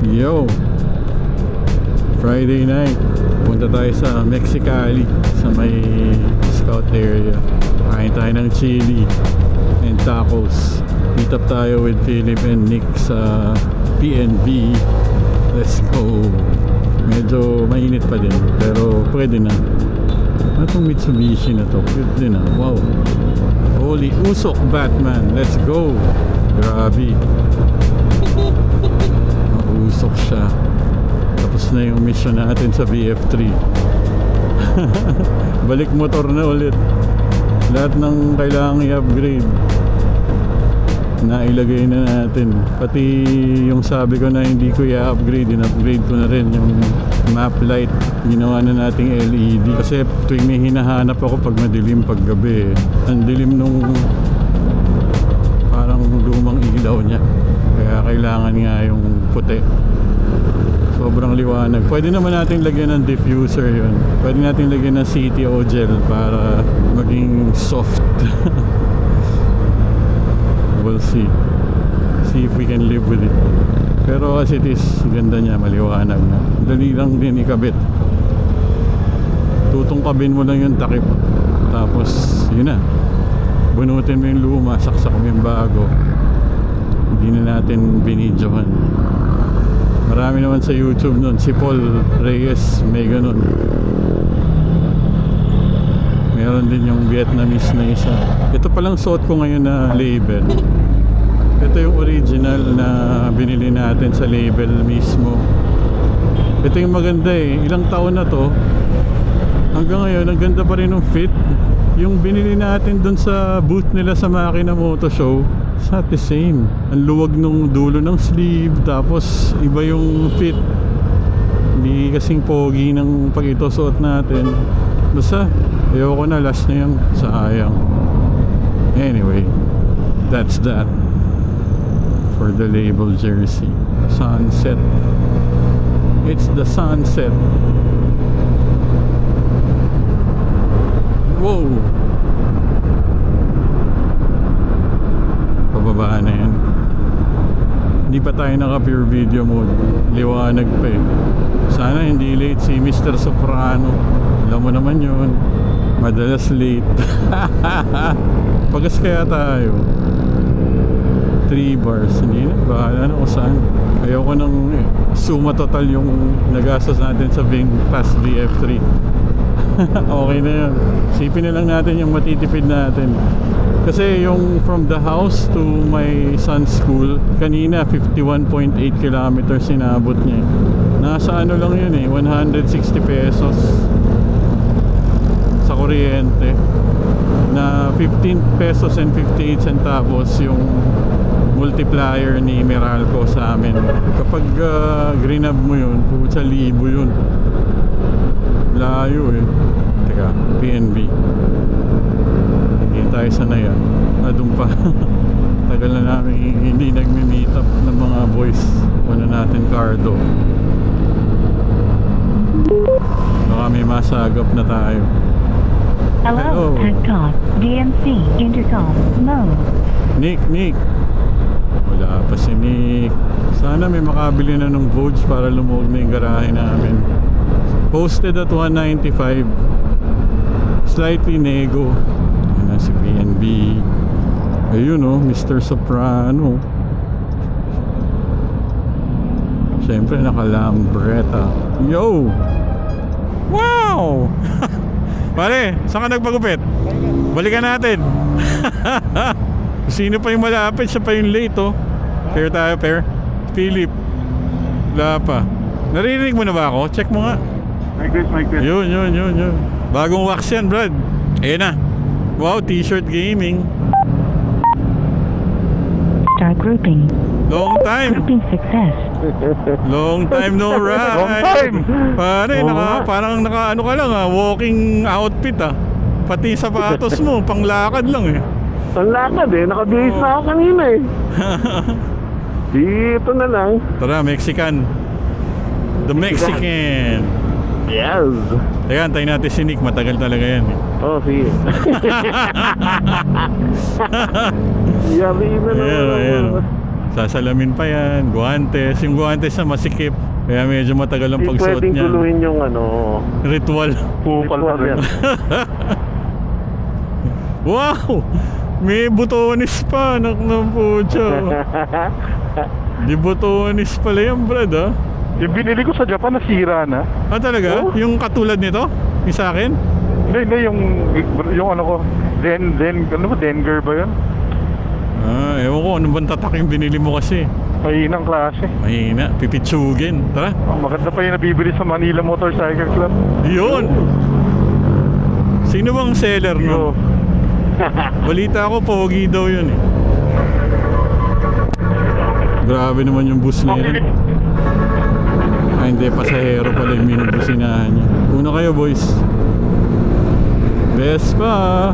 Yo, Friday night, punta tayo sa Mexicali, sa may scout area. Kain tayo ng chili and tacos. Meet up tayo with Philip and Nick sa PNB. Let's go. Medyo mainit pa din, pero pwede na. Ano itong Mitsubishi na to? Cute din ah. Wow. Holy usok Batman. Let's go. Grabe. Mausok siya. Tapos na yung mission natin sa BF3. Balik motor na ulit. Lahat ng kailangang i-upgrade na ilagay na natin. Pati yung sabi ko na hindi ko i-upgrade, in-upgrade ko na rin yung map light. Ginawa na nating LED kasi tuwing may hinahanap ako pag madilim, pag gabi, ang dilim nung parang lumang ilaw niya, kaya kailangan nga yung puti. Sobrang liwanag. Pwede naman natin lagyan ng diffuser yun. Pwede natin lagyan ng CTO gel para maging soft. We'll see if we can live with it. Pero as it is, ganda niya, maliwanag na. Dali lang din ikabit. Tutungkabin mo lang yung takip, tapos yun na, bunutin mo yung luma, saksak mo yung bago. Hindi na natin binidyohan. Marami naman sa YouTube nun. Si Paul Reyes may ganun. Meron din yung Vietnamese na isa. Ito palang suot ko ngayon na label. Ito yung original na binili natin sa label mismo. Ito yung maganda eh. Ilang taon na to, hanggang ngayon ang ganda pa rin ng fit. Yung binili natin dun sa booth nila sa Makina Moto Show, it's not the same. Ang luwag nung dulo ng sleeve, tapos iba yung fit. Hindi kasing pogi ng pag ito suot natin. Basta ayoko na, last na yung sayang. Anyway, that's that for the label jersey. Sunset. It's the sunset. Whoa! Pababa na yan. Hindi pa tayo naka pure video mode. Liwanag pa eh. Sana hindi late si Mr. Soprano. Alam mo naman yun, madalas late. Pagas kaya tayo 3 bars. Hindi na, bahala na kung saan. Ayoko nang suma total yung nagastos natin sa past BF3. Okay na yun. Sipin na lang natin yung matitipid natin. Kasi yung from the house to my son's school, kanina 51.8 kilometers sinabot niya. Nasa ano lang yun eh, 160 pesos sa kuryente, na 15 pesos and 58 centavos yung multiplier ni Meralco sa amin. Kapag greenab mo yun, putsa libo yun. Layo eh. Teka, PNB. Hindi tayo sanay yan. Doon pa. Tagal na namin hindi nagme-meet up ng mga boys. Una natin Cardo. Baka may masagap na tayo. Hello, Hancock, DMC, Intercom, mode. Nick. Wala pa si Nick. Sana may makabili na ng votes para lumuwag na yung garahe namin. Posted at 195. Slightly nego. Yan na si PNB. Ayun oh, Mr. Soprano. Siyempre naka-lambretta. Yo! Wow! Pare, saan ka nagpagupit? Balikan natin. Sino pa yung malapit? Siya pa yung late oh. Pair tayo, pair. Philip. Wala pa. Narinig mo na ba ako? Check mo nga. Mic test. Yun. Bagong wax yan, Brad. Ayan na. Wow, t-shirt gaming. Start grouping. Long time. Grouping success. Long time no ride. Long time. Pare, parang naka ano ka lang ah, walking outfit ah. Pati sapatos mo, panglakad lang eh. Ang lakad eh, nakabihis na ako kanina eh. Dito na lang. Tara, Mexican. The Mexican. Yes. Teka, antayin natin si Nick. Matagal talaga yan eh. Oh, sige. Yari na naman. Ayan. Sasalamin pa yan, guantes. Yung guantes na masikip. Kaya medyo matagal ang Hindi pagsuot pwedeng niya. guluhin yung Ritual. kupal pa rin. Wow! May butonis pa, anak ng pucho. Di butonis pala yan, Brad, ha? Yung binili ko sa Japan, nasira na. Ah, talaga? Oh? Yung katulad nito? Yung sa akin? Hindi, yung ano ko, ano ba, Denger ba yun? Ah, ewan ko, ano bang tatak yung binili mo kasi? Mahinang klase. Mahina, pipitsugin. Tara. Ang maganda pa yung nabibili sa Manila Motorcycle Club. Yun! Sino bang seller no? Yo. Balita ko, pogi daw yun eh. Grabe naman yung bus na yun. Ah, hindi, pasahero pala yung minubusinahan niya. Una kayo, boys. Vespa.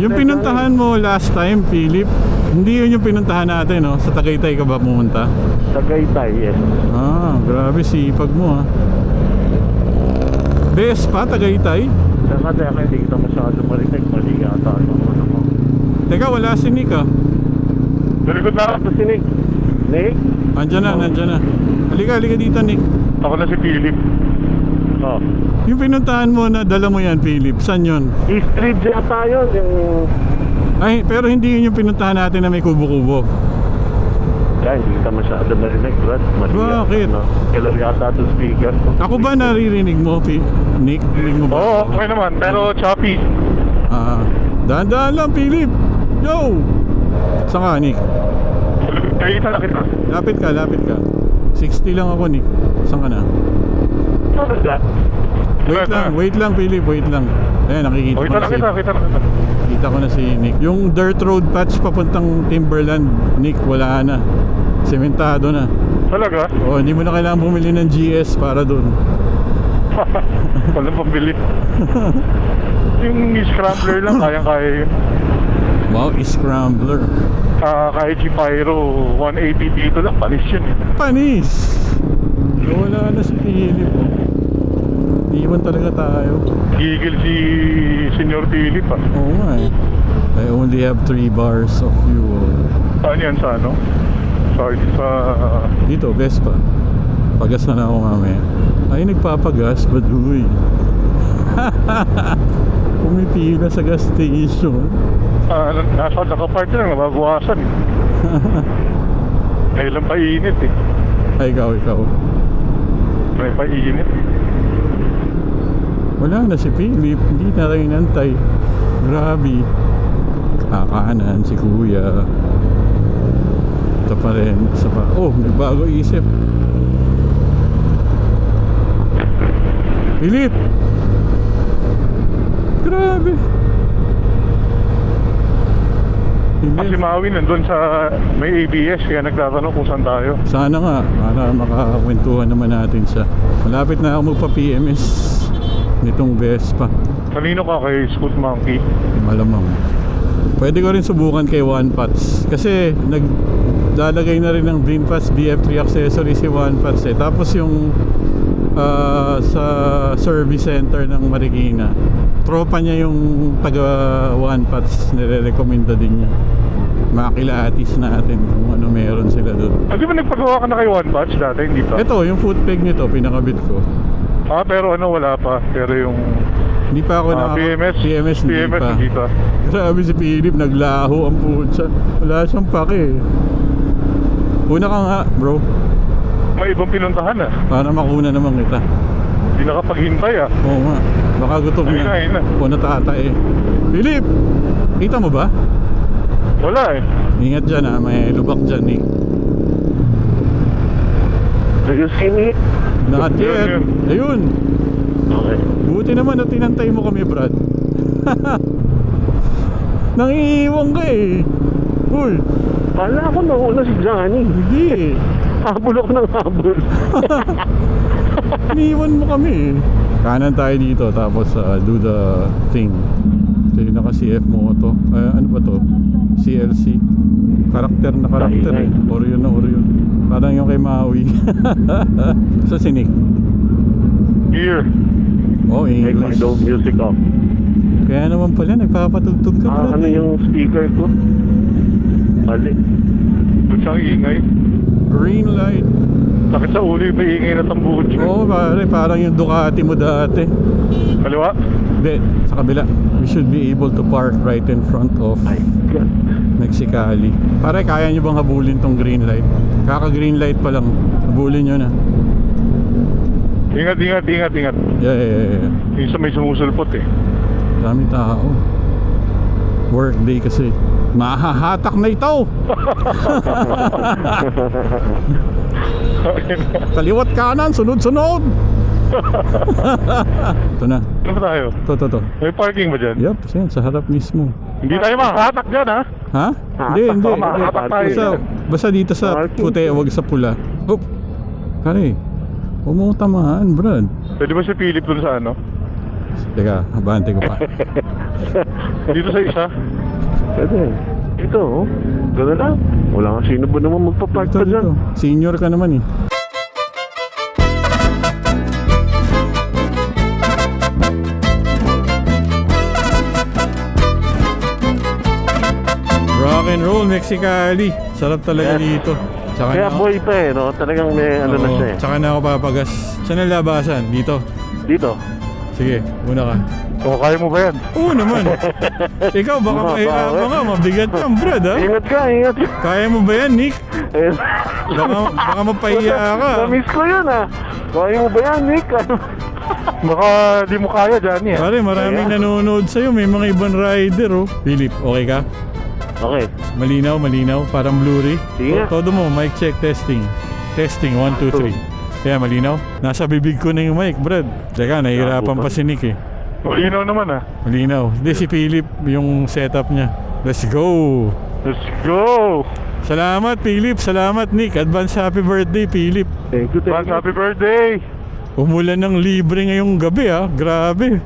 Yung pinuntahan mo last time, Philip, hindi yun yung pinuntahan natin, no? Sa Tagaytay ka ba pumunta? Tagaytay, yes. Ah, grabe sipag mo, ha? Vespa, Tagaytay? Teka, hindi kita masyado marinig. Mali yata yung ano mo. Teka, wala si Nick, ah. Dalikod na. Ito si Nick. Nick? Andyan na. Halika dito, Nick. Ako na si Philip. Oh. Yung pinuntahan mo na dala mo yan, Philip, saan yun? East Street yata yun. Yung... Ay, pero hindi yun yung pinuntahan natin na may kubo-kubo. Kaya hindi kita masyado marinig, Brad. Mali Bakit? yata, no? Kailan yata ito speaker. Ako ba naririnig mo, Nick? Rinig mo ba? Oo, okay naman. Pero choppy. Ah, dahan-dahan lang, Philip. Yo! Saan ka, Nick? Nakikita na kita. Lapit ka. 60 lang ako, Nick. Saan ka na? Wait lang, Philip, wait lang. Ayan, nakikita ko Kita na na si... kita. Kita ko na si Nick. Yung dirt road patch papuntang Timberland, Nick, wala na. Sementado na. Talaga? Oh, hindi mo na kailangan bumili ng GS para doon. Walang pambili. Yung scrambler lang, kayang-kaya yun. Wow, scrambler. Kahit si Pyro, 180 dito lang, panis yun eh. Panis! Wala na si Philip. Iwan talaga tayo. Gigil si Senyor Philip ah. Oo nga eh. I only have 3 bars of fuel. Saan yan sa ano? Sa... Dito, Vespa. Pagas na ako mamaya. Ay, nagpapagas, but huy. Pumipila sa gas station. Nasa nakapark na, nababawasan eh. May lang painit eh. Ay, ikaw. May painit. Wala na si Philip. Hindi na rin inantay. Grabe. Kakanan si Kuya. Ito pa rin. Isa pa. Oh, nagbago isip. Philip! Grabe. Kasi Maui nandun sa may ABS kaya nagtatanong kung saan tayo. Sana nga, para makakwentuhan naman natin siya. Malapit na ako magpa-PMS nitong Vespa. Kanino ka kay Scoot Monkey? Malamang. Pwede ko rin subukan kay One Pats. Kasi naglalagay na rin ng VinFast BF3 accessory si One Pats eh. Tapos yung sa service center ng Marikina, tropa niya yung taga One Pats, nire-recommenda din niya. Makilatis natin kung ano meron sila doon. Di ba nagpagawa ka na kay One Patch dati? Hindi pa? Ito, yung foot peg nito, pinakabit ko. Pero ano, wala pa. Pero yung Hindi pa ako PMS hindi pa. hindi pa. Grabe si Philip, naglaho ang putsa. Wala siyang pake. Una ka nga, bro. May ibang pinuntahan ah. Para makuna naman kita. Hindi nakapaghintay ah. Oo nga. Baka gutom Ayun na, ayun na. na. O natata eh. Philip! Kita mo ba? Wala eh. Ingat dyan ha. May lubak dyan eh. Do you see me? Not yet. Yun. Ayun. Okay. Buti naman na tinantay mo kami, Brad. Nangiiwan ka eh. Uy. Kala ko nauna si Johnny. Hindi eh. Habol ako ng habol. Iniwan mo kami eh. Kanan tayo dito tapos do the thing. Ito yung naka CF Moto. Ano ba to? CLC. Karakter na karakter eh. Orion na Orion. Parang yung kay Maui. Sa sinik. Here. Oh, Make my English. dope music off. Kaya naman pala nagpapatugtog ka, Brad. Ano yung speaker ko? Mali. ang ingay. Green light. Sakit sa ulo yung maingay na tambucho. Oo pare, parang yung Ducati mo dati. Kaliwa? Hindi, sa kabila. We should be able to park right in front of Mexicali. Pare, kaya nyo bang habulin tong green light? Kaka-green light pa lang. Habulin nyo na. Ingat. Yeah. Yung sa may sumusulpot eh. Dami tao. Workday kasi. Mahahatak na ito! Kaliwat kanan, sunod-sunod! Ito na. Ano ba tayo? Ito. May parking ba dyan? Yup, yan, sa harap mismo. Hindi tayo makahatak dyan ha? Ha? Hindi. Makahatak tayo. Basta dito sa puti, wag sa pula. Oop! Kare, huwag mo tamahan, brad. Pwede ba si Philip dun sa ano? Teka, abante ko pa. Dito sa isa? Pwede. Ito, oh. Gano'n lang. Wala nga sino ba naman magpapark pa dyan? Senior ka naman eh. Rock and roll Mexicali. Sarap talaga Yes. dito. Tsaka Kaya na, boy pa eh, no? Talagang may ano na oo, siya eh. tsaka na ako papagas. Saan ang labasan? Dito. Dito. Sige, una ka. O, kaya mo ba yan? Oo naman. Ikaw baka Mga mahirapan bawi. ka. Mabigat kang brad ha. Ingat ka. Kaya mo ba yan, Nick? Eh, Baka mapahiya ka. Na-miss ko yun ah. Kaya mo ba yan, Nick? Baka di mo kaya dyan eh. Pare, maraming Kaya. nanonood sa'yo. May mga ibang rider oh. Philip, okay ka? Okay. Malinaw, parang blurry. Sige nga. Todo mo, mic check, testing. Testing, 1, 2, 3. Kaya malinaw? Nasa bibig ko na yung mic, brad. Teka, nahihirapan pa si Nick eh. Malinaw naman ah. Malinaw. Hindi, si Philip, yung setup niya. Let's go! Let's go! Salamat, Philip. Salamat, Nick. Advance happy birthday, Philip. Thank you. Mas happy birthday! Umulan ng libre ngayong gabi ah. Grabe.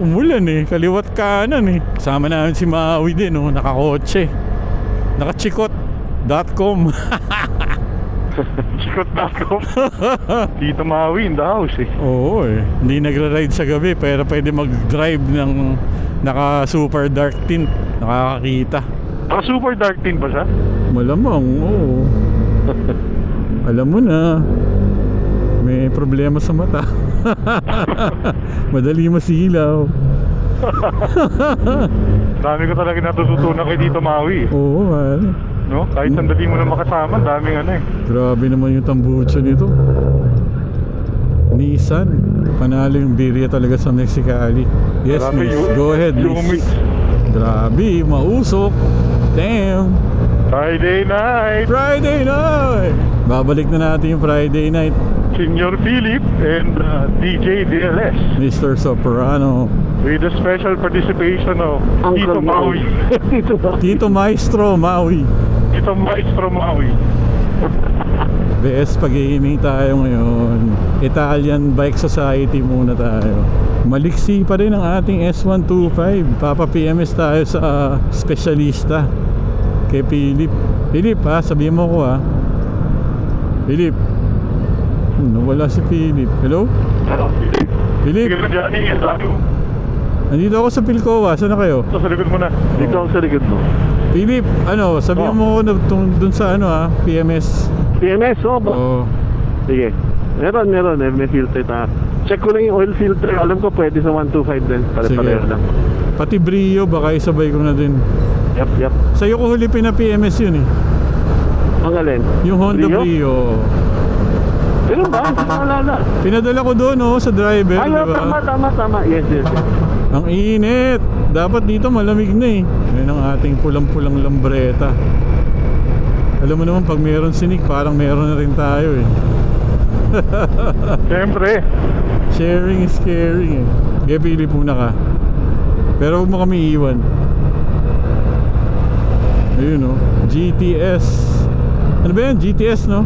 Umulan eh. Kaliwat kanan eh. Kasama namin si Maui din oh. Nakakotse. Nakachikot.com. Chikot.com. Dito Maui in the house eh. Oo eh. Hindi nagra-ride sa gabi pero pwede mag-drive ng naka super dark tint. Nakakakita. Super dark tint ba siya? Malamang, oo. Alam mo na. May problema sa mata. Madali masilaw. Dami ko talaga natututunan kay Dito Maui eh. Oo, man. No? Kahit sandali mo na makasama, daming ano eh. Grabe naman yung tambucho nito. Nissan. Panalo yung birya talaga sa Mexicali. Yes, Grabe, miss. Go ahead, Lumix. miss. Grabe, mausok. Damn. Friday night! Friday night! Babalik na natin yung Friday night. Senior Philip and DJ DLS Mr. Soprano. with a special participation of Dito Maui. Dito ba? Tito Maestro Maui. Dito Maestro Maui. BS pag-gaming tayo ngayon. Italian Bike Society muna tayo. Maliksi pa rin ang ating S125. Papa PMS tayo sa specialista kay Philip. Philip ha, sabihin mo ko ha. Philip. Nawala si Philip. Hello? Philip? Sige na dyan, ingat lang. Nandito ako sa Pilcoa. Saan na kayo? Sa likod mo na. Dito ako sa likod mo. Philip, ano, sabihin mo ko na dun sa ano ha, PMS. PMS, oh ba? Oo. Sige. Meron. May filter ta. Check ko lang yung oil filter. Alam ko pwede sa 125 din. Pare-pareho Sige. lang. Pati Brio, baka isabay ko na din. Yep. Sa'yo ko huli pina-PMS yun eh. Ang alin? Yung Honda Brio? Brio. Ganun ba? Hindi ko naalala. Pinadala ko doon oh, sa driver, Ay, di ba? tama. Yes. Ang init. Dapat dito malamig na eh. Yan ang ating pulang-pulang lambreta. Alam mo naman pag meron sinik, parang meron na rin tayo eh. Siyempre. Sharing is caring eh. Kaya pili muna ka. Pero huwag mo kami iwan. Ayun oh. GTS. Ano ba yan? GTS no?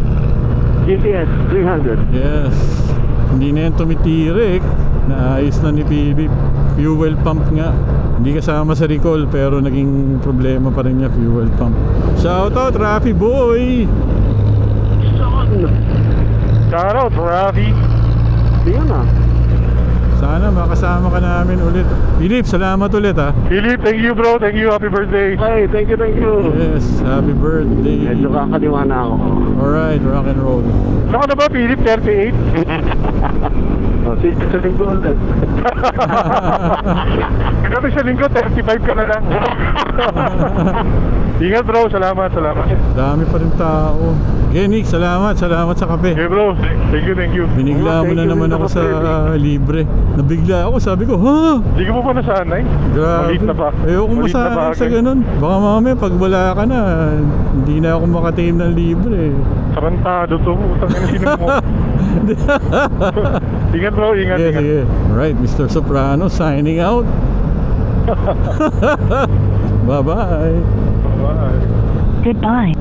GTS 300. Yes. Hindi na yan tumitirik. Naayos na ni Philip. Fuel pump nga. Hindi kasama sa recall pero naging problema pa rin niya fuel pump. Shoutout Rafi Boy! Shout out, Ravi. Yun ah. Sana makasama ka namin ulit. Philip, salamat ulit ha. Philip, thank you bro. Thank you. Happy birthday. Ay, thank you, thank you. Yes, happy birthday. Medyo kakaliwa na ako. Alright, rock and roll. Saka na ba Philip? 38? Oh, sa linggo ulit. Kami sa linggo, 35 ka na lang. Ingat bro. Salamat. Dami pa rin tao. Okay, Nick, salamat sa kape. Okay bro. Thank you. Binigla mo Thank na you naman din ako ako, sa Freddy. libre. Nabigla ako, sabi ko, ha? Hindi ka pa ba nasanay? Grabe. Maliit na ba? Ayoko Maliit na masanay bagay. sa ganun. Baka mamaya pag wala ka na, hindi na ako makatim ng libre. Tarantado to. Utang na sino mo. Ingat bro. Ingat. Sige. Alright, Mr. Soprano signing out. Bye-bye. Bye. Goodbye.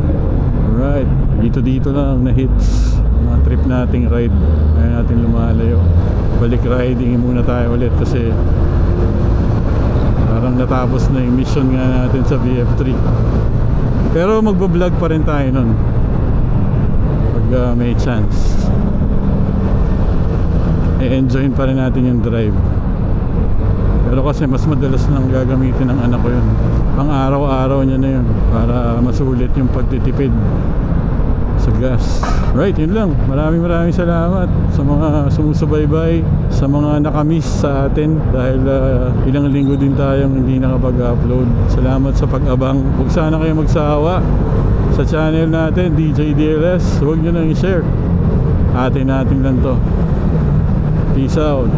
Alright, dito lang na hits mga trip nating ride. Kaya natin lumalayo. Balik riding muna tayo ulit kasi parang natapos na yung mission nga natin sa VF3. Pero magbablog pa rin tayo nun pag may chance. I-enjoyin pa rin natin yung drive. Pero kasi mas madalas nang gagamitin ng anak ko yun. Pang araw-araw niya na yun para masulit yung pagtitipid sa gas. Right, yun lang. Maraming salamat sa mga sumusubaybay, sa mga nakamiss sa atin dahil ilang linggo din tayong hindi nakapag-upload. Salamat sa pag-abang. Huwag sana kayo magsawa sa channel natin, DJ DLS. Huwag nyo nang i-share. Atin natin lang to. Peace out.